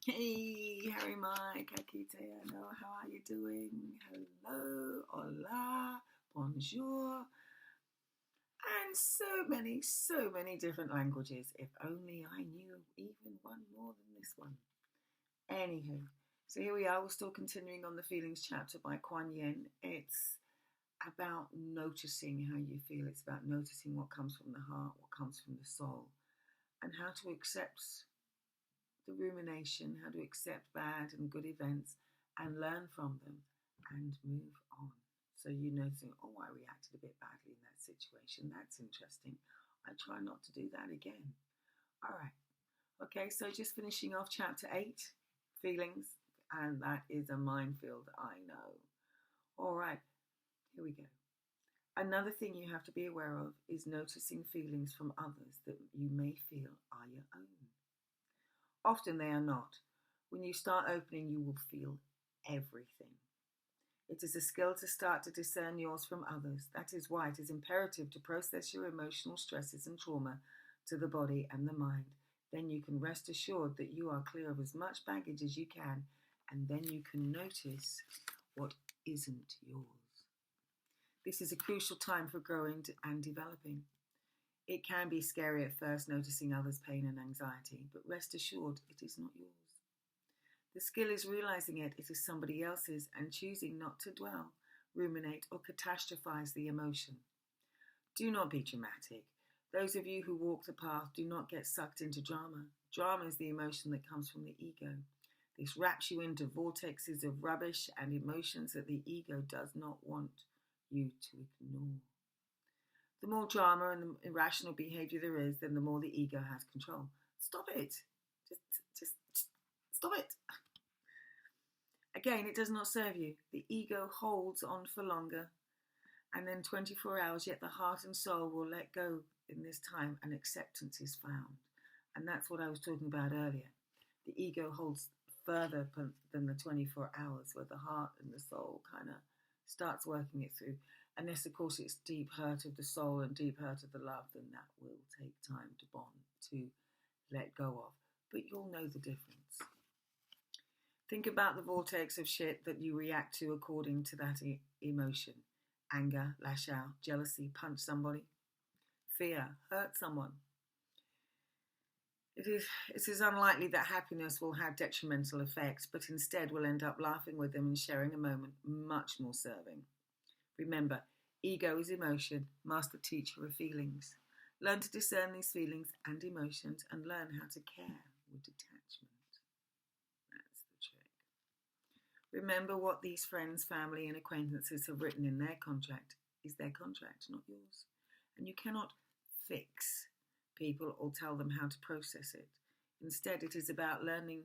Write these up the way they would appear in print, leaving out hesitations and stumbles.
Hey, Harry Mike, Akiteano, how are you doing? Hello, hola, bonjour, and so many different languages. If only I knew even one more than this one. Anywho, so here we are. We're still continuing on the feelings chapter by Kuan Yin. It's about noticing how you feel. It's about noticing what comes from the heart, what comes from the soul, and how to accept the rumination, how to accept bad and good events and learn from them and move on. So you noticing, oh, I reacted a bit badly in that situation. That's interesting. I try not to do that again. All right. Okay, so just finishing off chapter 8, feelings, and that is a minefield, I know. All right, here we go. Another thing you have to be aware of is noticing feelings from others that you may feel are your own. Often they are not. When you start opening, you will feel everything. It is a skill to start to discern yours from others. That is why it is imperative to process your emotional stresses and trauma to the body and the mind. Then you can rest assured that you are clear of as much baggage as you can, and then you can notice what isn't yours. This is a crucial time for growing and developing. It can be scary at first noticing others' pain and anxiety, but rest assured it is not yours. The skill is realizing it is somebody else's and choosing not to dwell, ruminate, or catastrophize the emotion. Do not be dramatic. Those of you who walk the path do not get sucked into drama. Drama is the emotion that comes from the ego. This wraps you into vortexes of rubbish and emotions that the ego does not want you to ignore. The more drama and irrational behavior there is, then the more the ego has control. Stop it. Just stop it. Again, it does not serve you. The ego holds on for longer, and then 24 hours, yet the heart and soul will let go in this time, and acceptance is found. And that's what I was talking about earlier. The ego holds further than the 24 hours, where the heart and the soul kind of starts working it through. Unless, of course, it's deep hurt of the soul and deep hurt of the love, then that will take time to bond, to let go of. But you'll know the difference. Think about the vortex of shit that you react to according to that emotion. Anger, lash out, jealousy, punch somebody. Fear, hurt someone. It is unlikely that happiness will have detrimental effects, but instead we'll end up laughing with them and sharing a moment much more serving. Remember, ego is emotion, master teacher of feelings. Learn to discern these feelings and emotions and learn how to care with detachment. That's the trick. Remember what these friends, family, and acquaintances have written in their contract is their contract, not yours. And you cannot fix people or tell them how to process it. Instead, it is about learning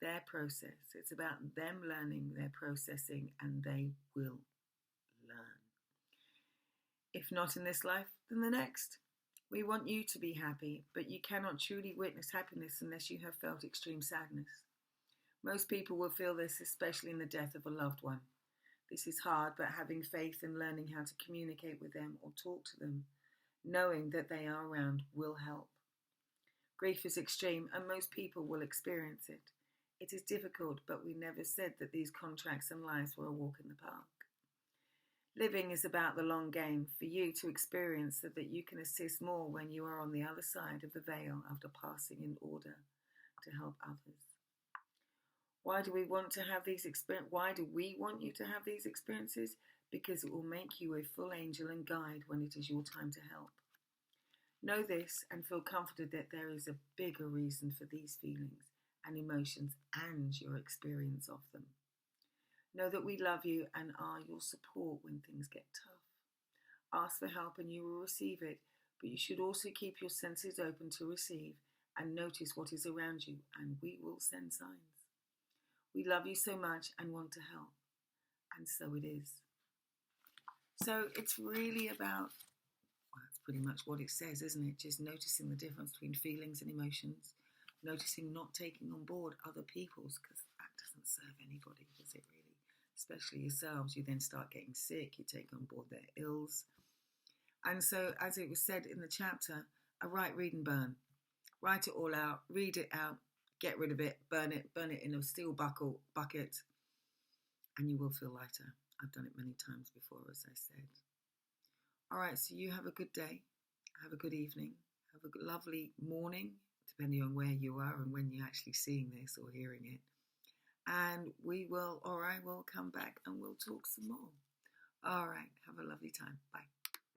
their process. It's about them learning their processing, and they will learn. If not in this life, then the next. We want you to be happy, but you cannot truly witness happiness unless you have felt extreme sadness. Most people will feel this, especially in the death of a loved one. This is hard, but having faith and learning how to communicate with them or talk to them, knowing that they are around, will help. Grief is extreme, and most people will experience it. It is difficult, but we never said that these contracts and lives were a walk in the park. Living is about the long game, for you to experience so that you can assist more when you are on the other side of the veil after passing in order to help others. Why do we want to have these experiences? Why do we want you to have these experiences? Because it will make you a full angel and guide when it is your time to help. Know this and feel comforted that there is a bigger reason for these feelings and emotions and your experience of them. Know that we love you and are your support when things get tough. Ask for help and you will receive it, but you should also keep your senses open to receive and notice what is around you, and we will send signs. We love you so much and want to help, and so it is. So it's really about, well, that's pretty much what it says, isn't it? Just noticing the difference between feelings and emotions, noticing not taking on board other people's, because that doesn't serve anybody, does it really? Especially yourselves. You then start getting sick, you take on board their ills. And so, as it was said in the chapter, a write, read and burn. Write it all out, read it out, get rid of it, burn it in a steel bucket, and you will feel lighter. I've done it many times before, as I said. All right, so you have a good day, have a good evening, have a lovely morning, depending on where you are and when you're actually seeing this or hearing it. And I will come back and we'll talk some more. All right, have a lovely time. Bye.